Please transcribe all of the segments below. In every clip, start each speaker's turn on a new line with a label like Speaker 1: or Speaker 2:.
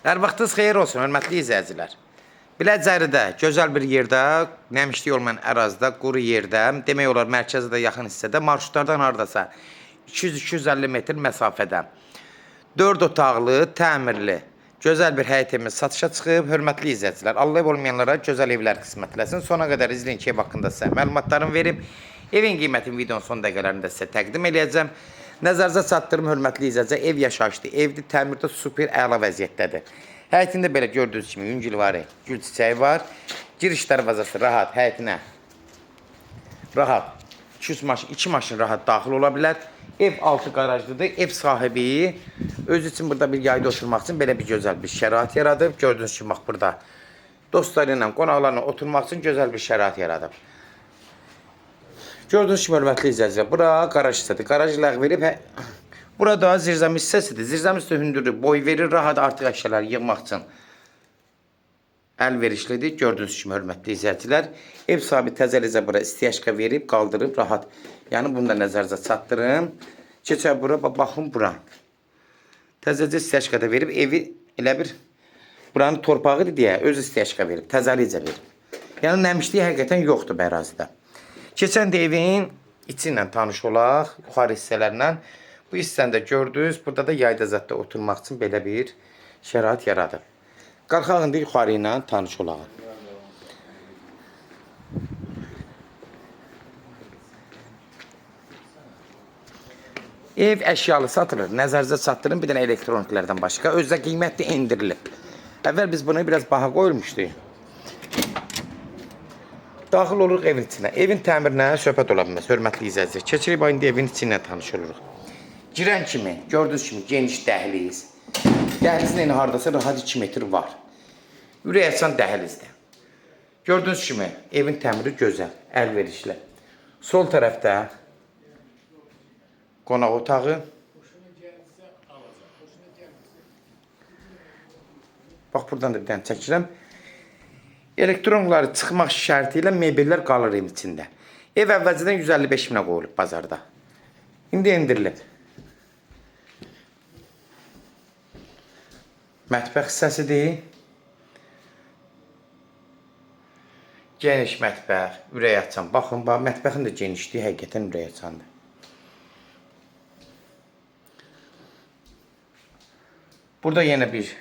Speaker 1: Hər vaxtınız xeyir olsun, hörmətli izləyicilər. Biləcəridə, gözəl bir yerdə, nəmişlik olmayan ərazidə, quru yerdə, demək olar mərkəzdə yaxın hissədə, marşrutlardan haradasa 200-250 metr məsafədə 4 otaqlı, təmirli, gözəl bir həyət evimiz satışa çıxıb. Hörmətli izləyicilər, Allah olmayanlara gözəl evlər qismət eləsin. Sona qədər izləyin ki, ev haqqında sizə məlumatlarımı verim. Evin qiymətini videonun son dəqiqələrində sizə təqdim edəcəm. Nəzərinizə çatdırım, hörmətli izləyicilər, ev yaşayışlı, evdir, təmirdə super əla vəziyyətdədir. Həyətində belə gördüyünüz kimi yüngülvari, gül çiçəyi var. Giriş dərvazası rahat, həyətinə rahat, 2 maşın rahat daxil ola bilər. Ev altı qarajlıdır, ev sahibi özü üçün burada bir yayda oturmaq üçün belə bir gözəl bir şərait yaradıb. Gördüyünüz kimi, bax burada dostları ilə, qonaqlarla oturmaq üçün gözəl bir şərait yaradıb. Gördüyünüz kimi, hörmətli izləyicilər, bura qaraj hissədir. Qaraj ləğv verib, burada zirzəmi hissəsidir. Zirzəmi hissəsi hündürlük, boy verir, rahat artıq əşyaları yığmaq üçün əlverişlidir. Gördüyünüz kimi, hörmətli izləyicilər, ev sahibi təzəlicə bura istiyaşqa verib, qaldırıb, rahat. Yəni, bunu da nəzərinizə çatdırım. Keçək bura, baxın bura. Təzəcə istiyaşqa da verib, evi elə bir, buranın torpağıdır deyə, öz istiyaşqa verib, təzəlicə verib. Yəni, nəmişliyi həqiqətən yoxdur bu ərazidə. Keçən də evin içi ilə tanış olaq, yuxarı hissələrindən. Bu hissəndə gördünüz, burada da yayda zətdə oturmaq üçün belə bir şərait yaradıb. Qalxağın da yuxarı ilə tanış olaq. Ev əşyalı satılır, nəzərinizə çatdırın, bir dənə elektroniklərdən başqa. Özdə qiymətli endirilib. Əvvəl biz bunu biraz baha qoyulmuşdu. Daxil oluruq evin içinə. Evin təmirinə söhbət ola bilməz, hörmətli izləyicilər. Keçirik, indi evin içinə tanış oluruq. Girən kimi, gördüyünüz kimi geniş dəhliz. Dəhlizin eni haradasa rahat 2 metr var. Ürək açan dəhlizdir. Gördüyünüz kimi, evin təmiri gözəl, əlverişli. Sol tərəfdə qonaq otağı. Bax, buradan da bir dənə çəkirəm. Elektronları çıxmaq şərti ilə mebellər qalır evin içində. Ev əvvəlcədən 155 minə qoyulub bazarda. İndi endirilib. Mətbəx hissəsidir. Geniş mətbəx, ürək açan. Baxın, mətbəxin də genişliyi həqiqətən ürək açandır. Burada yenə bir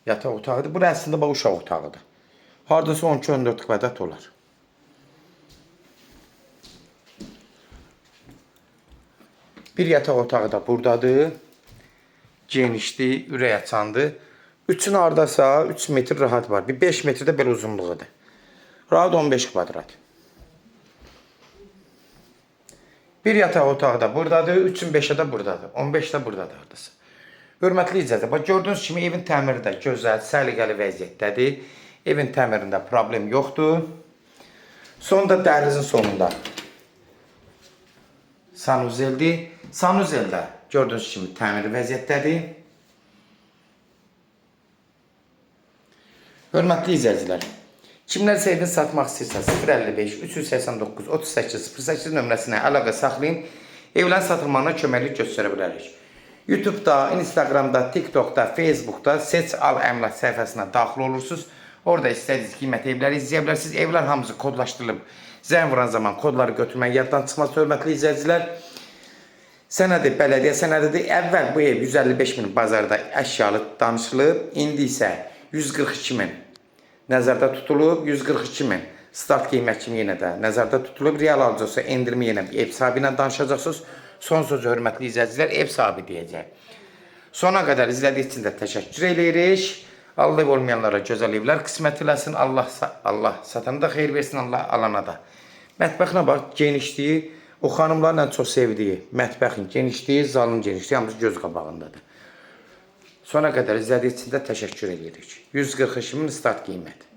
Speaker 1: yataq otağıdır. Bura əslində uşaq otağıdır. Haradasa 12-14 kvadrat olar. Bir yataq otağı da buradadır. Genişdir, ürək açandır. Üçün haradasa 3 metr rahat var. Bir 5 metrdə belə uzunluğudur. Rahat 15 kvadrat. Bir yataq otağı da buradadır. 3-ün 5'ə də buradadır. 15 də buradadır haradasa. Hörmətli izləyicilər, bax, gördüyünüz kimi evin təmiri də gözəl, səliqəli vəziyyətdədir. Evin təmirində problem yoxdur. Sonunda dəhlizin sonunda sanuzeldir. Sanuzeldə gördüyünüz kimi təmiri vəziyyətdədir. Hörmətli izləyicilər, kimlərsə evini satmaq istəyirsə 055 389 38 08 nömrəsinə əlaqə saxlayın. Evlərin satılmağına köməklik göstərə bilərik. YouTube'da, Instagram'da, TikTok'da, Facebook'da Seç Al Əmlak səhifəsinə daxil olursunuz. Orada istədiyiniz qiymət evləri izləyə bilərsiniz. Evlər hamısı kodlaşdırılıb. Zəng vuran zaman kodları götürmək yaddan çıxmaz, hörmətli izləyicilər. Sənədi, bələdiyyə sənədidir. Əvvəl bu ev 155 min bazarda əşyalı danışılıb. İndi isə 142 min nəzərdə tutulub. 142 min start qiymət kimi yenə də nəzərdə tutulub. Real alıcısı endirmə yenə ev sahibi ilə danışacaqsınız. Son sözü, hörmətli izləyicilər, ev sahibi deyəcək. Sona qədər izlədiyi üçün də təşəkkür edirik. Allah olmayanlara gözəl evlər qismət eləsin. Allah satana da xeyir versin, Allah alana da. Mətbəxinə bax, genişliyi, o xanımlarla çox sevdiyi mətbəxin genişliyi, zalın genişliyi hamısı göz qabağındadır. Sona qədər izlədiyi üçün də təşəkkür edirik. 142 min start qiymət.